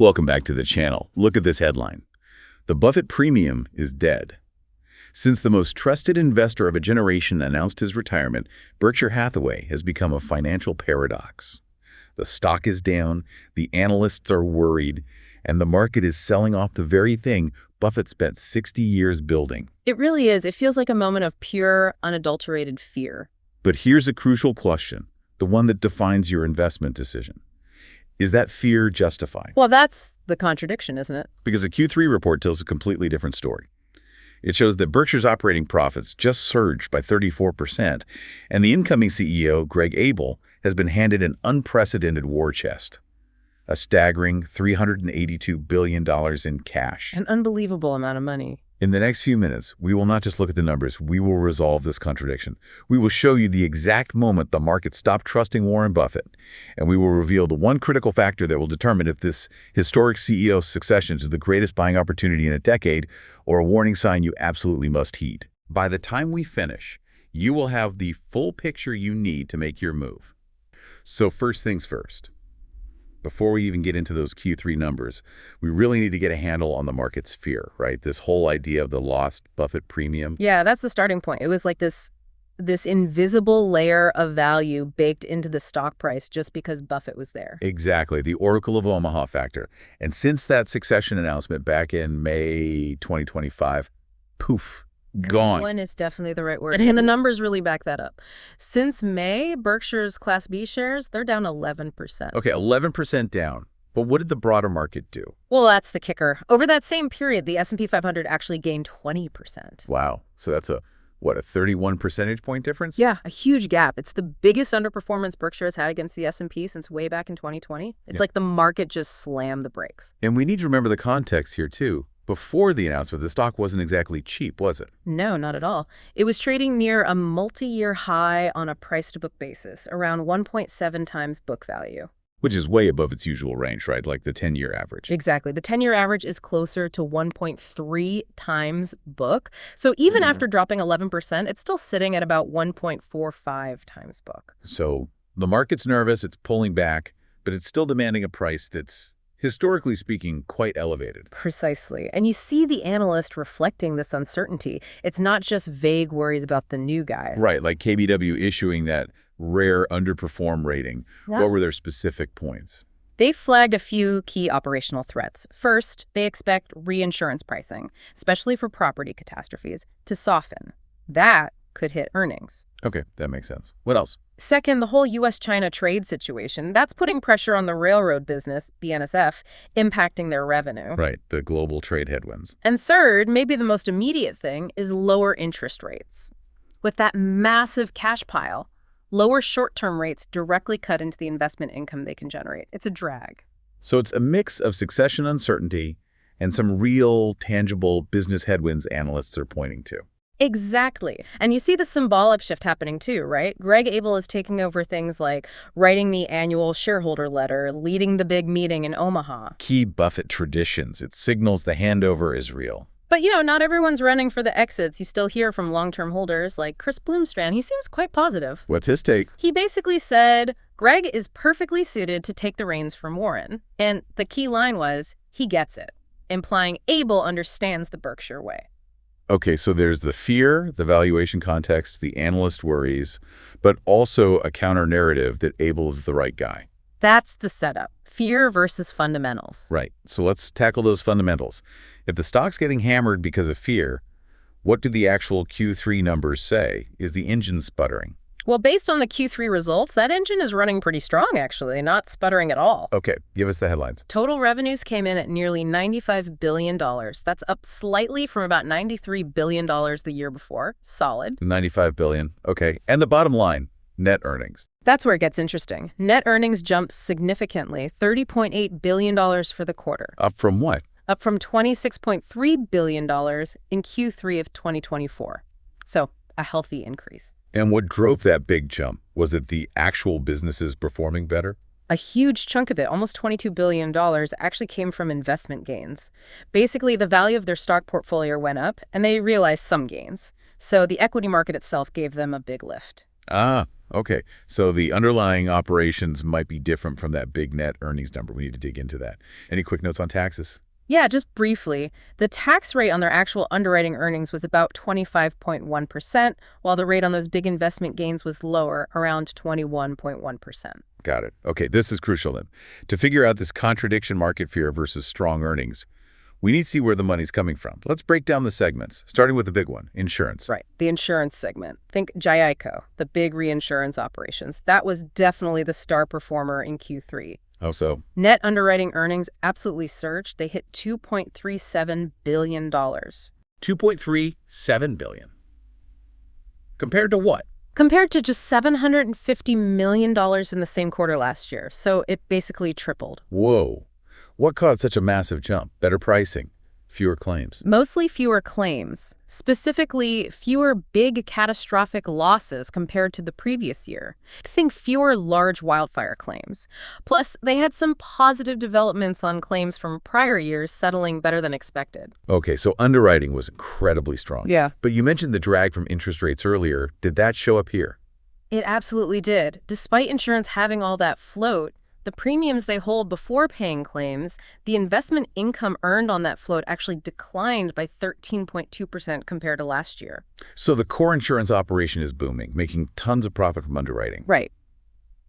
Welcome back to the channel. Look at this headline. The Buffett Premium is dead. Since the most trusted investor of a generation announced his retirement, Berkshire Hathaway has become a financial paradox. The stock is down, the analysts are worried, and the market is selling off the very thing Buffett spent 60 years building. It really is. It feels like a moment of pure, unadulterated fear. But here's a crucial question, the one that defines your investment decision. Is that fear justified? Well, that's the contradiction, isn't it? Because a Q3 report tells a completely different story. It shows that Berkshire's operating profits just surged by 34%, and the incoming CEO, Greg Abel, has been handed an unprecedented war chest. A staggering $382 billion in cash. An unbelievable amount of money. In the next few minutes, we will not just look at the numbers, we will resolve this contradiction. We will show you the exact moment the market stopped trusting Warren Buffett, and we will reveal the one critical factor that will determine if this historic CEO's succession is the greatest buying opportunity in a decade or a warning sign you absolutely must heed. By the time we finish, you will have the full picture you need to make your move. So first things first. Before we even get into those Q3 numbers, we really need to get a handle on the market's fear, right? This whole idea of the lost Buffett premium. Yeah, that's the starting point. It was like this invisible layer of value baked into the stock price just because Buffett was there. Exactly, the Oracle of Omaha factor. And since that succession announcement back in May 2025, poof, gone. One is definitely the right word. And the numbers really back that up. Since May, Berkshire's Class B shares, they're down 11%. Okay, 11% down. But what did the broader market do? Well, that's the kicker. Over that same period, the S&P 500 actually gained 20%. Wow. So that's a 31 percentage point difference? Yeah, a huge gap. It's the biggest underperformance Berkshire has had against the S&P since way back in 2020. It's like the market just slammed the brakes. And we need to remember the context here, too. Before the announcement, the stock wasn't exactly cheap, was it? No, not at all. It was trading near a multi-year high on a price-to-book basis, around 1.7 times book value. Which is way above its usual range, right? Like the 10-year average. Exactly. The 10-year average is closer to 1.3 times book. So even after dropping 11%, it's still sitting at about 1.45 times book. So the market's nervous, it's pulling back, but it's still demanding a price that's, historically speaking, quite elevated. Precisely. And you see the analyst reflecting this uncertainty. It's not just vague worries about the new guy. Right, like KBW issuing that rare underperform rating. Yeah. What were their specific points? They flagged a few key operational threats. First, they expect reinsurance pricing, especially for property catastrophes, to soften. That could hit earnings. Okay, that makes sense. What else? Second, the whole U.S.-China trade situation, that's putting pressure on the railroad business, BNSF, impacting their revenue. Right, the global trade headwinds. And third, maybe the most immediate thing, is lower interest rates. With that massive cash pile, lower short-term rates directly cut into the investment income they can generate. It's a drag. So it's a mix of succession uncertainty and some real, tangible business headwinds analysts are pointing to. Exactly. And you see the symbolic shift happening too, right? Greg Abel is taking over things like writing the annual shareholder letter, leading the big meeting in Omaha. Key Buffett traditions. It signals the handover is real. But, not everyone's running for the exits. You still hear from long-term holders like Chris Bloomstrand. He seems quite positive. What's his take? He basically said, Greg is perfectly suited to take the reins from Warren. And the key line was, he gets it, implying Abel understands the Berkshire way. Okay, so there's the fear, the valuation context, the analyst worries, but also a counter-narrative that Abel is the right guy. That's the setup. Fear versus fundamentals. Right. So let's tackle those fundamentals. If the stock's getting hammered because of fear, what do the actual Q3 numbers say? Is the engine sputtering? Well, based on the Q3 results, that engine is running pretty strong, actually, not sputtering at all. Okay, give us the headlines. Total revenues came in at nearly $95 billion. That's up slightly from about $93 billion the year before. Solid. $95 billion. Okay. And the bottom line, net earnings. That's where it gets interesting. Net earnings jumped significantly, $30.8 billion for the quarter. Up from what? Up from $26.3 billion in Q3 of 2024. So, a healthy increase. And what drove that big jump? Was it the actual businesses performing better? A huge chunk of it, almost $22 billion, actually came from investment gains. Basically, the value of their stock portfolio went up, and they realized some gains. So the equity market itself gave them a big lift. Ah, Okay, so the underlying operations might be different from that big net earnings number. We need to dig into that. Any quick notes on taxes? Yeah, just briefly, the tax rate on their actual underwriting earnings was about 25.1%, while the rate on those big investment gains was lower, around 21.1%. Got it. Okay, this is crucial then. To figure out this contradiction market fear versus strong earnings, we need to see where the money's coming from. Let's break down the segments, starting with the big one, insurance. Right, the insurance segment. Think GEICO, the big reinsurance operations. That was definitely the star performer in Q3. Oh, so? Net underwriting earnings absolutely surged. They hit $2.37 billion. $2.37 billion. Compared to what? Compared to just $750 million in the same quarter last year. So it basically tripled. Whoa. What caused such a massive jump? Better pricing? Fewer claims? Mostly fewer claims, specifically fewer big catastrophic losses compared to the previous year. Think fewer large wildfire claims. Plus, they had some positive developments on claims from prior years settling better than expected. Okay, so underwriting was incredibly strong. Yeah. But you mentioned the drag from interest rates earlier. Did that show up here? It absolutely did. Despite insurance having all that float, the premiums they hold before paying claims, the investment income earned on that float actually declined by 13.2% compared to last year. So the core insurance operation is booming, making tons of profit from underwriting. Right.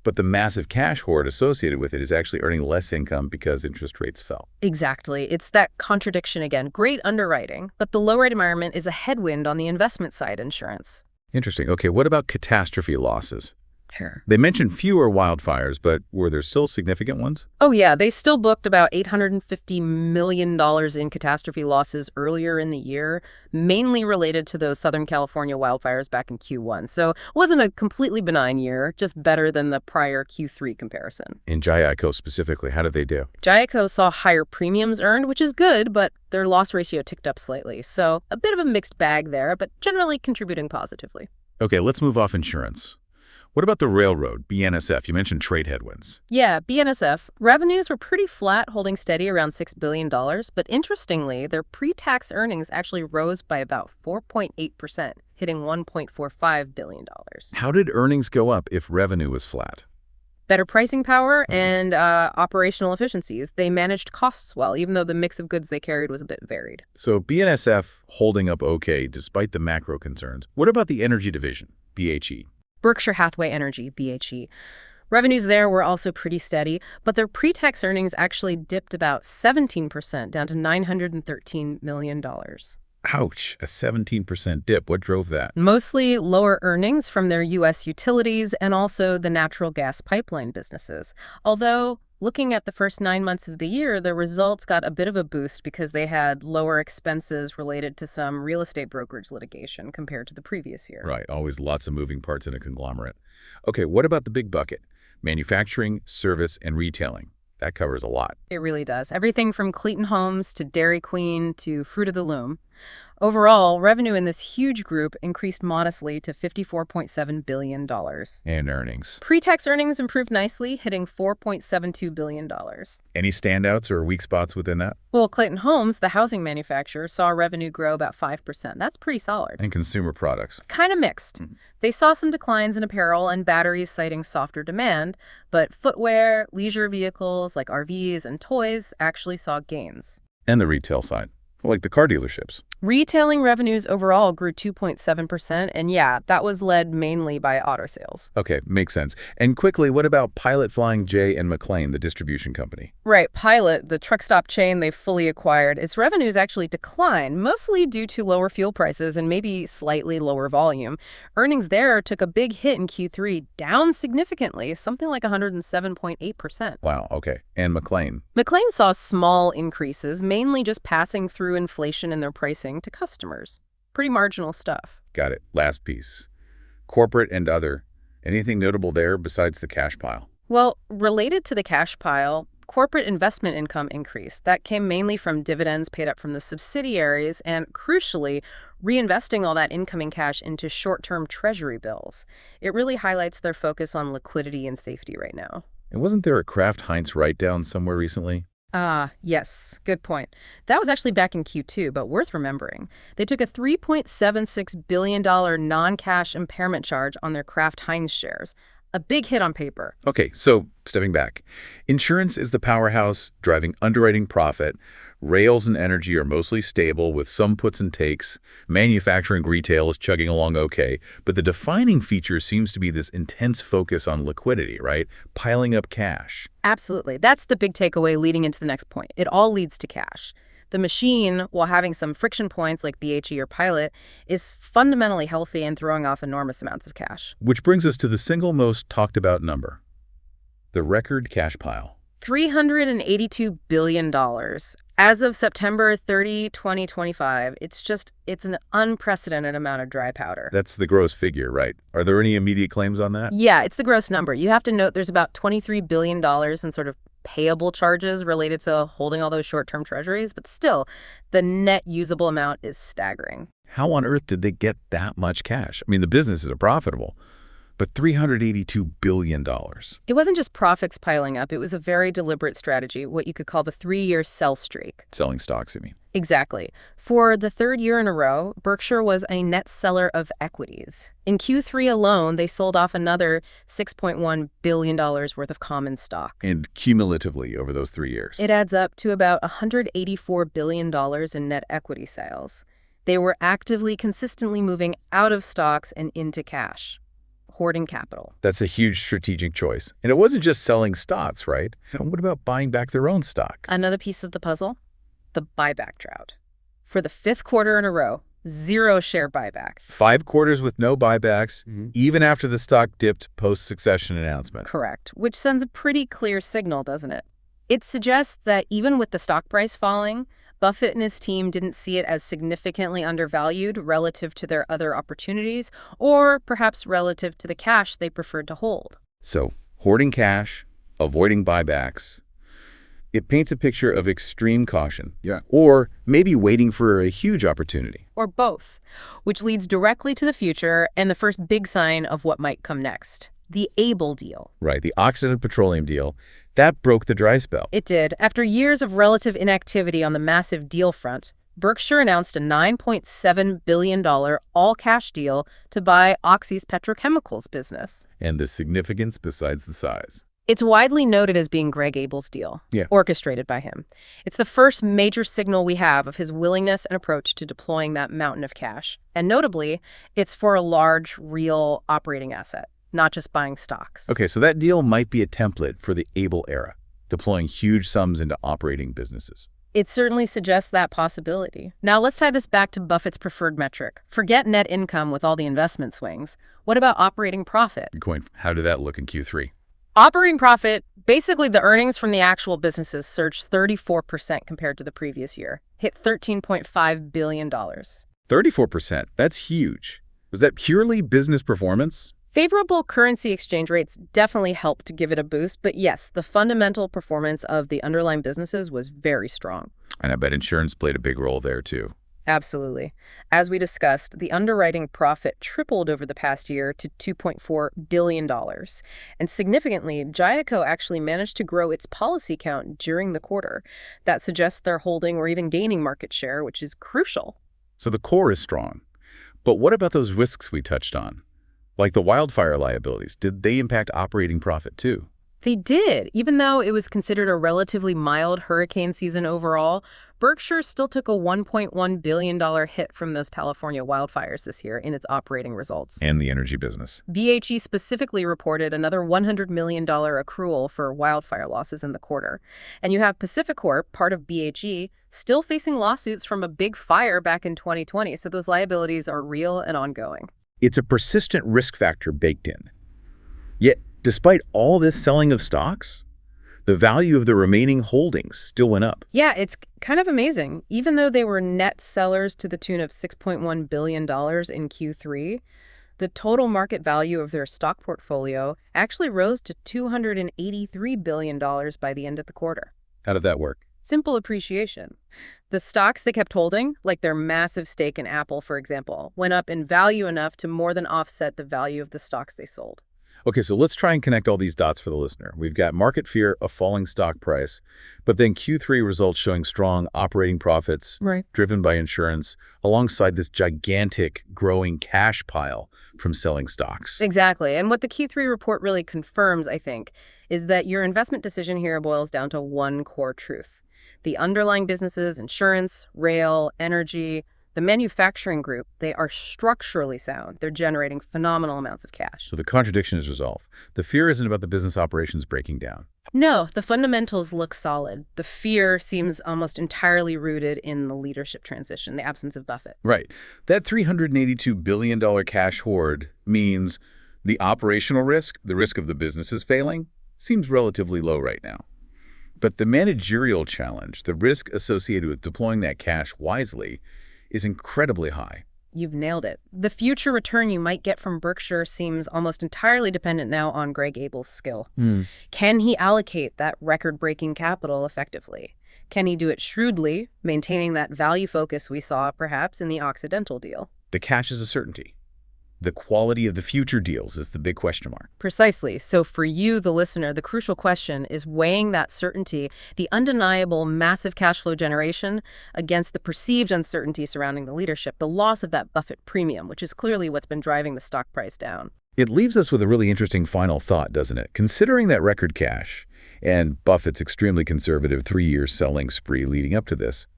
But the massive cash hoard associated with it is actually earning less income because interest rates fell. Exactly. It's that contradiction again. Great underwriting, but the low rate environment is a headwind on the investment side insurance. Interesting. Okay, what about catastrophe losses? Sure. They mentioned fewer wildfires, but were there still significant ones? Oh, yeah. They still booked about $850 million in catastrophe losses earlier in the year, mainly related to those Southern California wildfires back in Q1. So it wasn't a completely benign year, just better than the prior Q3 comparison. In GEICO specifically, how did they do? GEICO saw higher premiums earned, which is good, but their loss ratio ticked up slightly. So a bit of a mixed bag there, but generally contributing positively. Okay, let's move off insurance. What about the railroad, BNSF? You mentioned trade headwinds. Yeah, BNSF. Revenues were pretty flat, holding steady around $6 billion. But interestingly, their pre-tax earnings actually rose by about 4.8%, hitting $1.45 billion. How did earnings go up if revenue was flat? Better pricing power and operational efficiencies. They managed costs well, even though the mix of goods they carried was a bit varied. So BNSF holding up okay despite the macro concerns. What about the energy division, BHE? Berkshire Hathaway Energy, BHE. Revenues there were also pretty steady, but their pre-tax earnings actually dipped about 17%, down to $913 million. Ouch, a 17% dip. What drove that? Mostly lower earnings from their U.S. utilities and also the natural gas pipeline businesses. Although, looking at the first 9 months of the year, the results got a bit of a boost because they had lower expenses related to some real estate brokerage litigation compared to the previous year. Right, always lots of moving parts in a conglomerate. Okay, what about the big bucket? Manufacturing, service, and retailing. That covers a lot. It really does. Everything from Clayton Homes to Dairy Queen to Fruit of the Loom. Overall, revenue in this huge group increased modestly to $54.7 billion. And earnings. Pre-tax earnings improved nicely, hitting $4.72 billion. Any standouts or weak spots within that? Well, Clayton Homes, the housing manufacturer, saw revenue grow about 5%. That's pretty solid. And consumer products. Kind of mixed. They saw some declines in apparel and batteries citing softer demand, but footwear, leisure vehicles like RVs and toys actually saw gains. And the retail side, like the car dealerships. Retailing revenues overall grew 2.7%, and yeah, that was led mainly by auto sales. Okay, makes sense. And quickly, what about Pilot Flying J and McLean, the distribution company? Right, Pilot, the truck stop chain they fully acquired, its revenues actually declined, mostly due to lower fuel prices and maybe slightly lower volume. Earnings there took a big hit in Q3, down significantly, something like 107.8%. Wow, okay. And McLean? McLean saw small increases, mainly just passing through inflation in their pricing to customers. Pretty marginal stuff. Got it. Last piece. Corporate and other. Anything notable there besides the cash pile? Well, related to the cash pile, corporate investment income increased. That came mainly from dividends paid up from the subsidiaries and, crucially, reinvesting all that incoming cash into short-term treasury bills. It really highlights their focus on liquidity and safety right now. And wasn't there a Kraft Heinz write-down somewhere recently? Ah, yes, good point. That was actually back in Q2, but worth remembering. They took a $3.76 billion non-cash impairment charge on their Kraft Heinz shares. A big hit on paper. Okay, so stepping back. Insurance is the powerhouse driving underwriting profit. Rails and energy are mostly stable with some puts and takes. Manufacturing retail is chugging along okay. But the defining feature seems to be this intense focus on liquidity, right? Piling up cash. Absolutely. That's the big takeaway leading into the next point. It all leads to cash. The machine, while having some friction points like BHE or Pilot, is fundamentally healthy and throwing off enormous amounts of cash. Which brings us to the single most talked about number, the record cash pile. $382 billion. As of September 30, 2025, it's an unprecedented amount of dry powder. That's the gross figure, right? Are there any immediate claims on that? Yeah, it's the gross number. You have to note there's about $23 billion in sort of payable charges related to holding all those short-term treasuries, but still, the net usable amount is staggering. How on earth did they get that much cash? I mean, the businesses are profitable, but $382 billion. It wasn't just profits piling up. It was a very deliberate strategy, what you could call the 3-year sell streak. Selling stocks, you mean? Exactly. For the third year in a row, Berkshire was a net seller of equities. In Q3 alone, they sold off another $6.1 billion worth of common stock. And cumulatively over those 3 years. It adds up to about $184 billion in net equity sales. They were actively, consistently moving out of stocks and into cash. Hoarding capital. That's a huge strategic choice. And it wasn't just selling stocks, right? And what about buying back their own stock? Another piece of the puzzle, the buyback drought. For the 5th quarter in a row, 0 share buybacks. 5 quarters with no buybacks, even after the stock dipped post-succession announcement. Correct, which sends a pretty clear signal, doesn't it? It suggests that even with the stock price falling, Buffett and his team didn't see it as significantly undervalued relative to their other opportunities, or perhaps relative to the cash they preferred to hold. So, hoarding cash, avoiding buybacks, it paints a picture of extreme caution. Yeah. Or maybe waiting for a huge opportunity. Or both, which leads directly to the future and the first big sign of what might come next. The Abel deal. Right, the Occidental Petroleum deal. That broke the dry spell. It did. After years of relative inactivity on the massive deal front, Berkshire announced a $9.7 billion all-cash deal to buy Oxy's petrochemicals business. And the significance besides the size. It's widely noted as being Greg Abel's deal, orchestrated by him. It's the first major signal we have of his willingness and approach to deploying that mountain of cash. And notably, it's for a large, real operating asset, not just buying stocks. Okay, so that deal might be a template for the Abel era, deploying huge sums into operating businesses. It certainly suggests that possibility. Now let's tie this back to Buffett's preferred metric. Forget net income with all the investment swings. What about operating profit? Good point. How did that look in Q3? Operating profit, basically the earnings from the actual businesses, surged 34% compared to the previous year, hit $13.5 billion. 34%, that's huge. Was that purely business performance? Favorable currency exchange rates definitely helped to give it a boost, but yes, the fundamental performance of the underlying businesses was very strong. And I bet insurance played a big role there too. Absolutely. As we discussed, the underwriting profit tripled over the past year to $2.4 billion. And significantly, Geico actually managed to grow its policy count during the quarter. That suggests they're holding or even gaining market share, which is crucial. So the core is strong. But what about those risks we touched on? Like the wildfire liabilities, did they impact operating profit too? They did. Even though it was considered a relatively mild hurricane season overall, Berkshire still took a $1.1 billion hit from those California wildfires this year in its operating results. And the energy business. BHE specifically reported another $100 million accrual for wildfire losses in the quarter. And you have PacifiCorp, part of BHE, still facing lawsuits from a big fire back in 2020. So those liabilities are real and ongoing. It's a persistent risk factor baked in. Yet, despite all this selling of stocks, the value of the remaining holdings still went up. Yeah, it's kind of amazing. Even though they were net sellers to the tune of $6.1 billion in Q3, the total market value of their stock portfolio actually rose to $283 billion by the end of the quarter. How did that work? Simple appreciation. The stocks they kept holding, like their massive stake in Apple, for example, went up in value enough to more than offset the value of the stocks they sold. Okay, so let's try and connect all these dots for the listener. We've got market fear, a falling stock price, but then Q3 results showing strong operating profits Right. driven by insurance, alongside this gigantic growing cash pile from selling stocks. Exactly. And what the Q3 report really confirms, I think, is that your investment decision here boils down to one core truth. The underlying businesses, insurance, rail, energy, the manufacturing group, they are structurally sound. They're generating phenomenal amounts of cash. So the contradiction is resolved. The fear isn't about the business operations breaking down. No, the fundamentals look solid. The fear seems almost entirely rooted in the leadership transition, the absence of Buffett. Right. That $382 billion cash hoard means the operational risk, the risk of the businesses failing, seems relatively low right now. But the managerial challenge, the risk associated with deploying that cash wisely, is incredibly high. You've nailed it. The future return you might get from Berkshire seems almost entirely dependent now on Greg Abel's skill. Can he allocate that record-breaking capital effectively? Can he do it shrewdly, maintaining that value focus we saw perhaps in the Occidental deal? The cash is a certainty. The quality of the future deals is the big question mark. Precisely. So for you, the listener, the crucial question is weighing that certainty, the undeniable massive cash flow generation, against the perceived uncertainty surrounding the leadership, the loss of that Buffett Premium, which is clearly what's been driving the stock price down. It leaves us with a really interesting final thought, doesn't it? Considering that record cash and Buffett's extremely conservative 3-year selling spree leading up to this,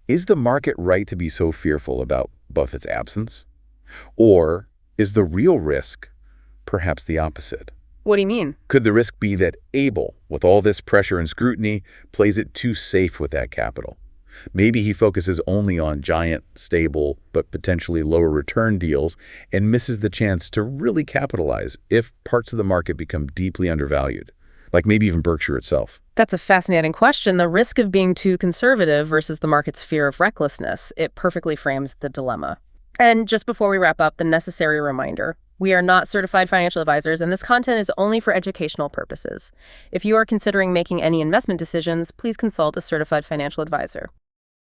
is the market right to be so fearful about Buffett's absence? Or is the real risk perhaps the opposite? What do you mean? Could the risk be that Abel, with all this pressure and scrutiny, plays it too safe with that capital? Maybe he focuses only on giant, stable, but potentially lower return deals and misses the chance to really capitalize if parts of the market become deeply undervalued, like maybe even Berkshire itself. That's a fascinating question. The risk of being too conservative versus the market's fear of recklessness. It perfectly frames the dilemma. And just before we wrap up, the necessary reminder. We are not certified financial advisors, and this content is only for educational purposes. If you are considering making any investment decisions, please consult a certified financial advisor.